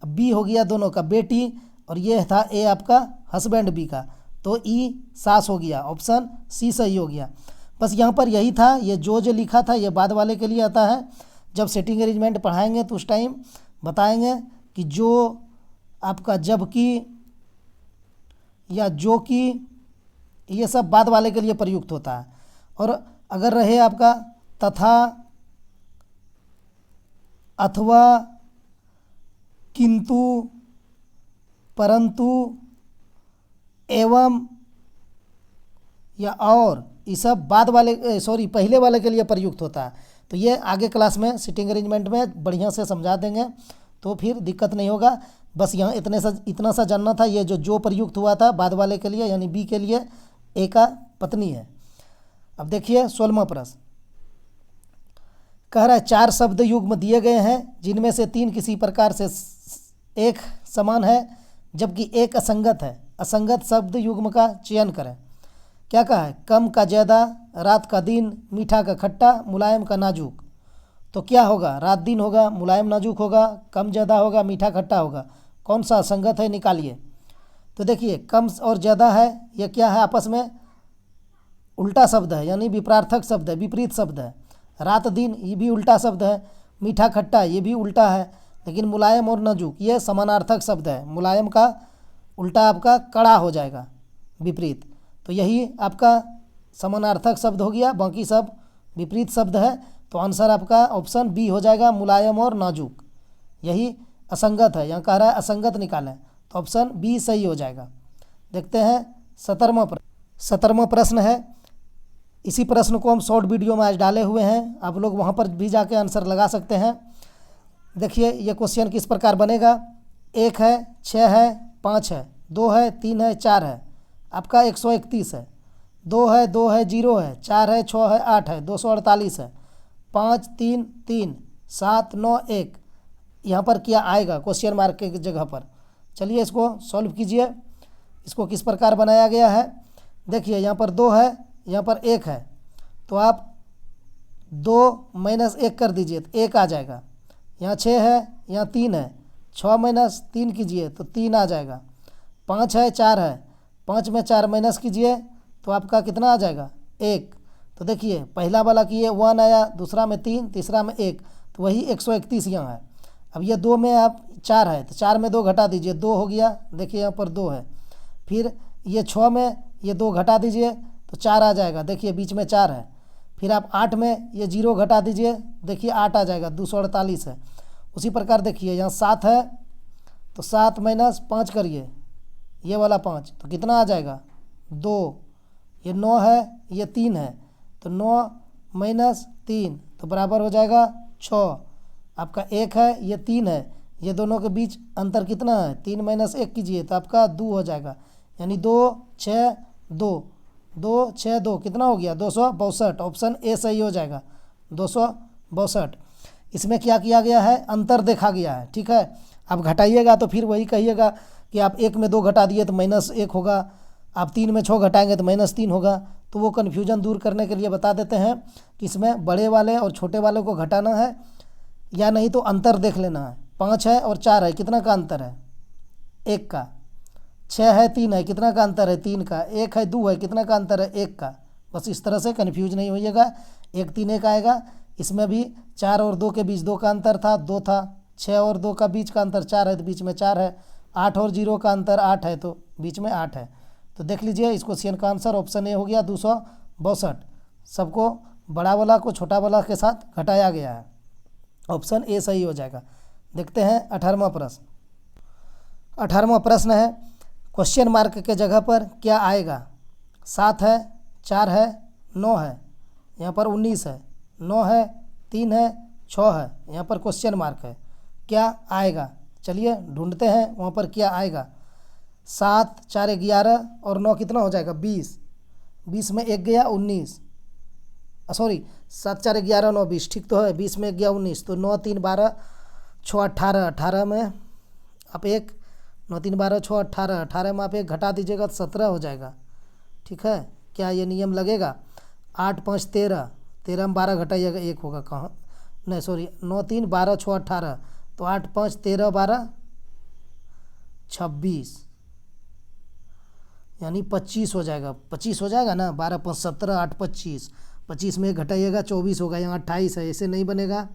बी हो गया दोनों का बेटी और ये था ए आपका हस्बैंड बी का, तो ई सास हो गया, ऑप्शन सी सही हो गया। बस यहाँ पर यही था, ये जो लिखा था ये बाद वाले के लिए आता है। जब सेटिंग अरेंजमेंट पढ़ाएंगे तो उस टाइम बताएंगे कि जो आपका जबकि या जो कि ये सब बाद वाले के लिए प्रयुक्त होता है। और अगर रहे आपका तथा, अथवा, किंतु, परंतु, एवं या और, ये सब बाद वाले पहले वाले के लिए प्रयुक्त होता है। तो ये आगे क्लास में सिटिंग अरेंजमेंट में बढ़िया से समझा देंगे, तो फिर दिक्कत नहीं होगा। बस यहाँ इतना सा जानना था, ये जो प्रयुक्त हुआ था बाद वाले के लिए यानी बी के लिए ए का पत्नी है। अब देखिए 16वां प्रश्न कह रहा है 4 शब्द युग्म दिए गए हैं जिनमें से 3 किसी प्रकार से एक समान है जबकि एक असंगत है। असंगत शब्द युग्म का चयन करें। क्या कहा है, कम का ज़्यादा, रात का दिन, मीठा का खट्टा, मुलायम का नाजुक। तो क्या होगा, रात दिन होगा, मुलायम नाजुक होगा, कम ज़्यादा होगा, मीठा खट्टा होगा। कौन सा असंगत है निकालिए। तो देखिए कम और ज़्यादा है, ये क्या है, आपस में उल्टा शब्द है, यानी विपरार्थक शब्द है, विपरीत शब्द है। रात दिन ये भी उल्टा शब्द है, मीठा खट्टा ये भी उल्टा है, लेकिन मुलायम और नाजुक ये समानार्थक शब्द है। मुलायम का उल्टा आपका कड़ा हो जाएगा, विपरीत। तो यही आपका समानार्थक शब्द हो गया, बाकी सब विपरीत शब्द है। तो आंसर आपका ऑप्शन बी हो जाएगा, मुलायम और नाजुक। यही असंगत है, यहाँ कह रहा है असंगत निकालें, तो ऑप्शन बी सही हो जाएगा। देखते हैं 17वां प्रश्न है। इसी प्रश्न को हम शॉर्ट वीडियो में आज डाले हुए हैं, आप लोग वहाँ पर भी जाके आंसर लगा सकते हैं। देखिए ये क्वेश्चन किस प्रकार बनेगा। 1 है, 6 है, 5 है, 2 है, 3 है, 4 है, आपका 131 है। 2 है, 2 है, 0 है, 4 है, 6 है, 8 है, 248 है। 5 3 3 7 9 1, यहाँ पर क्या आएगा क्वेश्चन मार्क के जगह पर। चलिए इसको सॉल्व कीजिए। इसको किस प्रकार बनाया गया है, देखिए यहाँ पर 2 है, यहाँ पर 1 है, तो आप 2 - 1 कर दीजिए तो 1 आ जाएगा। यहाँ 6 है, यहाँ 3 है, 6 - 3 कीजिए तो 3 आ जाएगा। 5 है, 4 है, 5 में 4 माइनस कीजिए तो आपका कितना आ जाएगा, 1। तो देखिए पहला वाला किए 1 आया, दूसरा में 3, तीसरा में 1, तो वही 131 यहाँ है। अब ये 2 में आप 4 है तो 4 में 2 घटा दीजिए, 2 हो गया। देखिए यहाँ पर 2 है। फिर ये 6 में ये 2 घटा दीजिए तो 4 आ जाएगा, देखिए बीच में 4 है। फिर आप 8 में ये 0 घटा दीजिए, देखिए 8 आ जाएगा, 248 है। उसी प्रकार देखिए यहाँ 7 है तो 7 - 5 करिए, ये वाला 5, तो कितना आ जाएगा, 2। ये 9 है, ये 3 है, तो 9 - 3 तो बराबर हो जाएगा 6। आपका 1 है, ये 3 है, ये दोनों के बीच अंतर कितना है, 3 - 1 कीजिए तो आपका 2 हो जाएगा, यानी 2 6 2 2 6 2 कितना हो गया, 262। ऑप्शन ए सही हो जाएगा, 262। इसमें क्या किया गया है, अंतर देखा गया है, ठीक है। आप घटाइएगा तो फिर वही कहिएगा कि आप 1 में 2 घटा दिए तो -1 होगा, आप 3 में 6 घटाएंगे तो -3 होगा। तो वो कन्फ्यूजन दूर करने के लिए बता देते हैं कि इसमें बड़े वाले और छोटे वाले को घटाना है या नहीं तो अंतर देख लेना है। 5 है और 4 है, कितना का अंतर है, 1 का। 6 है 3 है, कितना का अंतर है 3 का, 1 है 2 है, कितना का अंतर है 1 का। बस इस तरह से कन्फ्यूज नहीं होइएगा। 1 3 1 आएगा। इसमें भी 4 और 2 के बीच 2 का अंतर था, 2 था। 6 और 2 का बीच का अंतर 4 है तो बीच में 4 है। 8 और 0 का अंतर 8 है तो बीच में 8 है। तो देख लीजिए इस क्वेश्चन का आंसर ऑप्शन ए हो गया 262। सबको बड़ा वाला को छोटा वाला के साथ घटाया गया है। ऑप्शन ए सही हो जाएगा। देखते हैं 18वां प्रश्न। 18वां प्रश्न है क्वेश्चन मार्क के जगह पर क्या आएगा। 7 है, 4 है, 9 है, यहाँ पर 19 है, 9 है, 3 है, 6 है, यहाँ पर क्वेश्चन मार्क है। क्या आएगा, चलिए ढूंढते हैं वहाँ पर क्या आएगा। 7 4 11 और 9 कितना हो जाएगा 20। 20 में 1 गया 19, सॉरी 7 4 11 9 20, ठीक तो है। 20 में 1 गया 19, तो 9 3 12 6 18, 18 में आप 1, 9 3 12 6 18, 18 में आप 1 घटा दीजिएगा तो 17 हो जाएगा। ठीक है, क्या ये नियम लगेगा। 8 5 13, 13 में 12 घटाइएगा 1 होगा, कहाँ नहीं सॉरी 9 3 12 6 18, तो 8 5 13 12 26, यानी 25 हो जाएगा। 25 हो जाएगा ना, 12 5 17 8 25, 25 में 1 घटाइएगा 24 होगा। यहाँ 28 है, ऐसे नहीं बनेगा।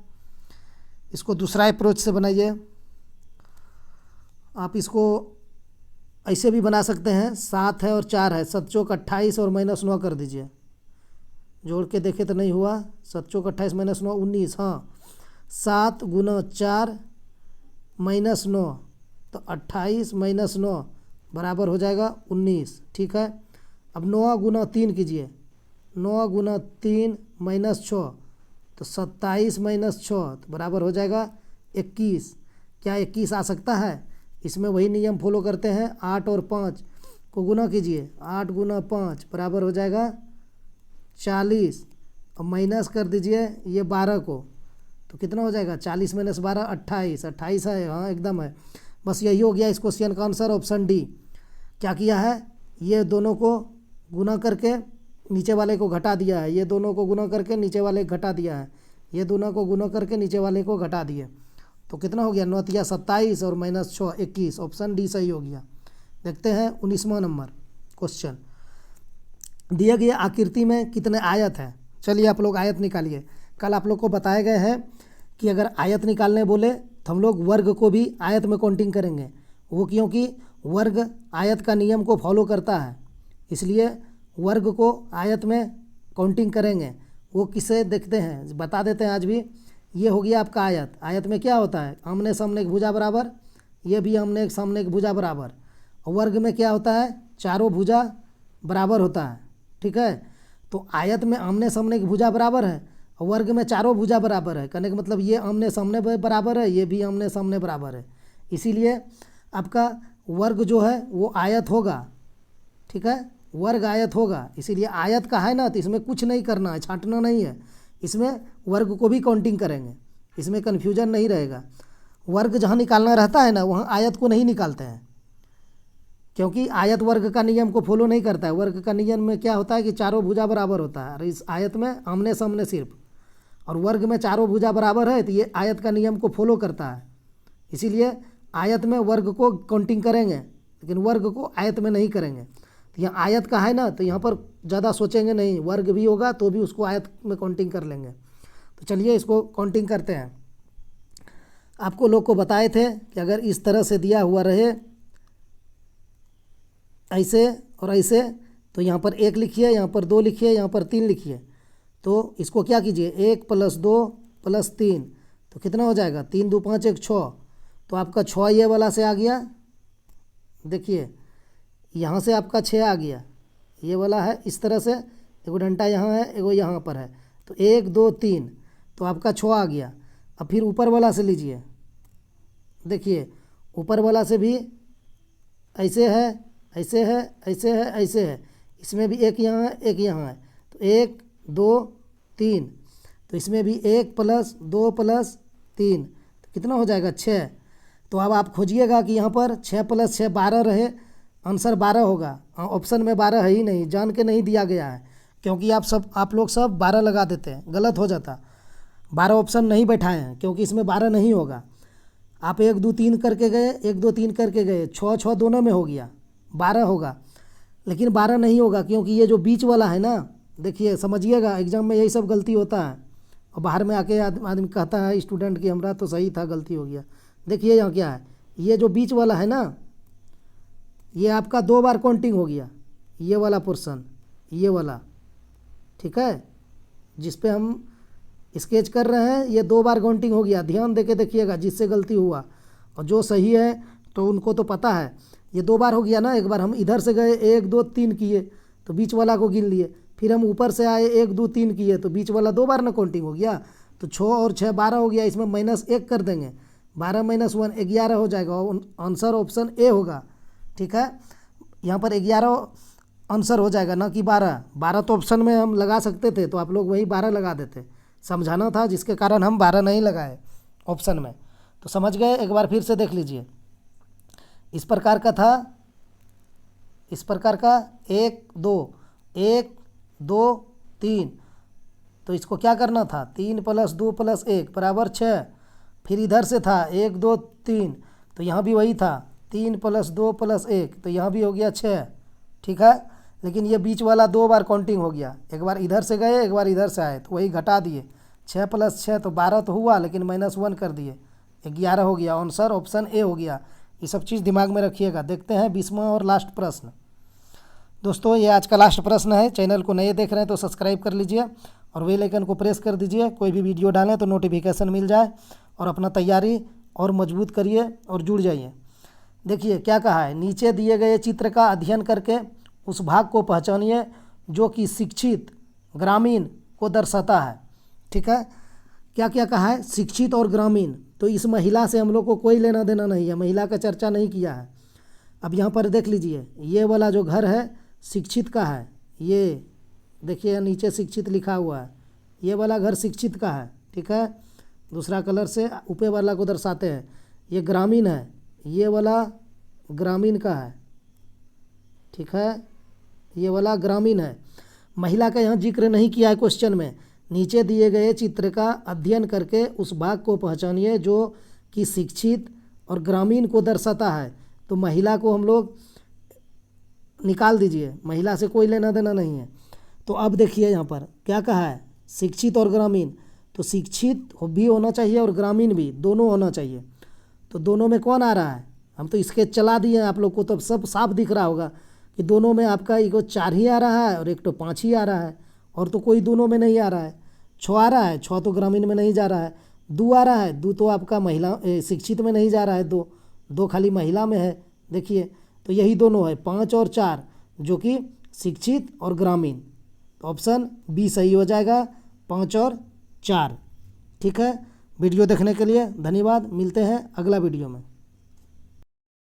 इसको दूसरा अप्रोच से बनाइए। आप इसको ऐसे भी बना सकते हैं। 7 है और 4 है, 7 चौक 28 और -9 कर दीजिए। जोड़ के देखे तो नहीं हुआ। 7 चौक 28 -9 19, हाँ 7 गुना 4 -9, तो 28 -9 बराबर हो जाएगा 19। ठीक है, अब 9 गुना 3 कीजिए। 9 गुना 3 -6, तो 27 -6 तो बराबर हो जाएगा 21। क्या 21 आ सकता है। इसमें वही नियम फॉलो करते हैं। 8 और 5 को गुना कीजिए। 8 गुना 5 बराबर हो जाएगा 40, और माइनस कर दीजिए ये 12 को, तो कितना हो जाएगा 40 - 12 28, 28 है, हाँ एकदम है। बस यही हो गया इस क्वेश्चन का आंसर, ऑप्शन डी। क्या किया है, ये दोनों को गुना करके नीचे वाले को घटा दिया है, ये दोनों को गुना करके नीचे वाले को घटा दिया है, ये दोनों को गुना करके नीचे वाले को घटा दिए, तो कितना हो गया 9 तिया 27 और -6 21, ऑप्शन डी सही हो गया। देखते हैं 19वां नंबर क्वेश्चन। दिए गए आकृति में कितने आयत हैं। चलिए आप लोग आयत निकालिए। कल आप लोग को बताए गए हैं कि अगर आयत निकालने बोले तो हम लोग वर्ग को भी आयत में काउंटिंग करेंगे। वो क्योंकि वर्ग आयत का नियम को फॉलो करता है, इसलिए वर्ग को आयत में काउंटिंग करेंगे। वो किसे देखते हैं, बता देते हैं आज भी। ये हो गया आपका आयत। आयत में क्या होता है, आमने सामने की भुजा बराबर, ये भी आमने सामने की भुजा बराबर। और वर्ग में क्या होता है, चारों भुजा बराबर होता है। ठीक है, तो आयत में आमने सामने की भुजा बराबर है और वर्ग में चारों भुजा बराबर है। कहने का मतलब ये आमने सामने बराबर है, ये भी आमने सामने बराबर है, इसीलिए आपका वर्ग जो है वो आयत होगा। ठीक है, वर्ग आयत होगा, इसीलिए आयत का है ना, तो इसमें कुछ नहीं करना है, छांटना नहीं है। इसमें वर्ग को भी काउंटिंग करेंगे, इसमें कन्फ्यूजन नहीं रहेगा। वर्ग जहाँ निकालना रहता है ना, वहाँ आयत को नहीं निकालते हैं, क्योंकि आयत वर्ग का नियम को फॉलो नहीं करता है। वर्ग का नियम में क्या होता है कि चारों भुजा बराबर होता है, और इस आयत में आमने सामने सिर्फ, और वर्ग में चारों भुजा बराबर है, तो ये आयत का नियम को फॉलो करता है। इसीलिए आयत में वर्ग को काउंटिंग करेंगे, लेकिन वर्ग को आयत में नहीं करेंगे। तो यहाँ आयत का है ना, तो यहाँ पर ज़्यादा सोचेंगे नहीं, वर्ग भी होगा तो भी उसको आयत में काउंटिंग कर लेंगे। तो चलिए इसको काउंटिंग करते हैं। आपको लोग को बताए थे कि अगर इस तरह से दिया हुआ रहे, ऐसे और ऐसे, तो यहाँ पर 1 लिखिए, यहाँ पर 2 लिखिए, यहाँ पर 3 लिखिए। तो इसको क्या कीजिए, 1 + 2 + 3, तो कितना हो जाएगा 3 2 5 1 6। तो आपका 6 ये वाला से आ गया। देखिए यहाँ से आपका 6 आ गया, ये वाला है इस तरह से, एगो डंडा यहाँ है, एगो यहाँ पर है, तो 1 2 3, तो आपका 6 आ गया। अब फिर ऊपर वाला से लीजिए। देखिए ऊपर वाला से भी ऐसे है, ऐसे है, ऐसे है, ऐसे है, इसमें भी 1 यहाँ है, 1 यहाँ है, तो 1 2 3, तो इसमें भी 1 + 2 + 3, तो कितना हो जाएगा 6। तो अब आप खोजिएगा कि यहाँ पर 6 + 6 12 रहे, आंसर 12 होगा। ऑप्शन में 12 है ही नहीं, जान के नहीं दिया गया है, क्योंकि आप लोग सब 12 लगा देते हैं, गलत हो जाता। 12 ऑप्शन नहीं बैठाए हैं, क्योंकि इसमें 12 नहीं होगा। आप 1 2 3 करके गए, 1 2 3 करके गए, 6 6 दोनों में हो गया, 12 होगा, लेकिन 12 नहीं होगा क्योंकि ये जो बीच वाला है ना, देखिए समझिएगा, एग्जाम में यही सब गलती होता है और बाहर में आके आदमी कहता है स्टूडेंट कि हमारा तो सही था, गलती हो गया। देखिए यहाँ क्या है, ये जो बीच वाला है ना, ये आपका 2 बार काउंटिंग हो गया, ये वाला पोर्शन, ये वाला, ठीक है, जिस पे हम स्केच कर रहे हैं, ये 2 बार काउंटिंग हो गया। ध्यान देके देखिएगा, जिससे गलती हुआ और जो सही है तो उनको तो पता है, ये 2 बार हो गया ना। एक बार हम इधर से गए 1 2 3 किए तो बीच वाला को गिन लिए, फिर हम ऊपर से आए 1 2 3 किए तो बीच वाला 2 बार ना काउंटिंग हो गया। तो 6 और 6 12 हो गया, इसमें -1 कर देंगे, 12 - 1 11 हो जाएगा और आंसर ऑप्शन ए होगा, ठीक है। यहाँ पर 11 आंसर हो जाएगा, ना कि 12। 12 तो ऑप्शन में हम लगा सकते थे, तो आप लोग वही 12 लगा देते, समझाना था, जिसके कारण हम 12 नहीं लगाए ऑप्शन में। तो समझ गए, एक बार फिर से देख लीजिए। इस प्रकार का था, इस प्रकार का 1 2 1 2 3, तो इसको क्या करना था, 3 + 2 + 1 = 6। फिर इधर से था 1 2 3, तो यहाँ भी वही था, 3 + 2 + 1, तो यहाँ भी हो गया 6, ठीक है। लेकिन ये बीच वाला 2 बार काउंटिंग हो गया, एक बार इधर से गए, एक बार इधर से आए, तो वही घटा दिए, 6 + 6 तो 12 तो हुआ, लेकिन -1 कर दिए, 11 हो गया, आंसर ऑप्शन ए हो गया। ये सब चीज़ दिमाग में रखिएगा। देखते हैं 20वां और लास्ट प्रश्न। दोस्तों ये आज का लास्ट प्रश्न है। चैनल को नए देख रहे हैं तो सब्सक्राइब कर लीजिए और बेल आइकन को प्रेस कर दीजिए, कोई भी वीडियो डालें तो नोटिफिकेशन मिल जाए, और अपना तैयारी और मजबूत करिए और जुड़ जाइए। देखिए क्या कहा है, नीचे दिए गए चित्र का अध्ययन करके उस भाग को पहचानिए जो कि शिक्षित ग्रामीण को दर्शाता है, ठीक है। क्या क्या कहा है, शिक्षित और ग्रामीण, तो इस महिला से हम लोग को कोई लेना देना नहीं है, महिला का चर्चा नहीं किया है। अब यहाँ पर देख लीजिए, ये वाला जो घर है शिक्षित का है, ये देखिए नीचे शिक्षित लिखा हुआ है, ये वाला घर शिक्षित का है, ठीक है। दूसरा कलर से ऊपर वाला को दर्शाते हैं। ये ग्रामीण है, ये वाला ग्रामीण का है, ठीक है, ये वाला ग्रामीण है। महिला का यहाँ जिक्र नहीं किया है क्वेश्चन में। नीचे दिए गए चित्र का अध्ययन करके उस भाग को पहचानिए जो कि शिक्षित और ग्रामीण को दर्शाता है, तो महिला को हम लोग निकाल दीजिए, महिला से कोई लेना देना नहीं है। तो अब देखिए यहाँ पर क्या कहा है, शिक्षित और ग्रामीण, तो शिक्षित भी होना चाहिए और ग्रामीण भी, दोनों होना चाहिए। तो दोनों में कौन आ रहा है, हम तो स्केच चला दिए आप लोग को, तो सब साफ दिख रहा होगा कि दोनों में आपका एगो 4 ही आ रहा है और एक तो 5 ही आ रहा है, और तो कोई दोनों में नहीं आ रहा है। 6 आ रहा है, 6 तो ग्रामीण में नहीं जा रहा है। 2 आ रहा है, 2 तो आपका महिला शिक्षित में नहीं जा रहा है, 2 खाली महिला में है। देखिए तो यही दोनों है, 5 और 4, जो कि शिक्षित और ग्रामीण। तो ऑप्शन बी सही हो जाएगा, 5 और 4, ठीक है। वीडियो देखने के लिए धन्यवाद, मिलते हैं अगला वीडियो में।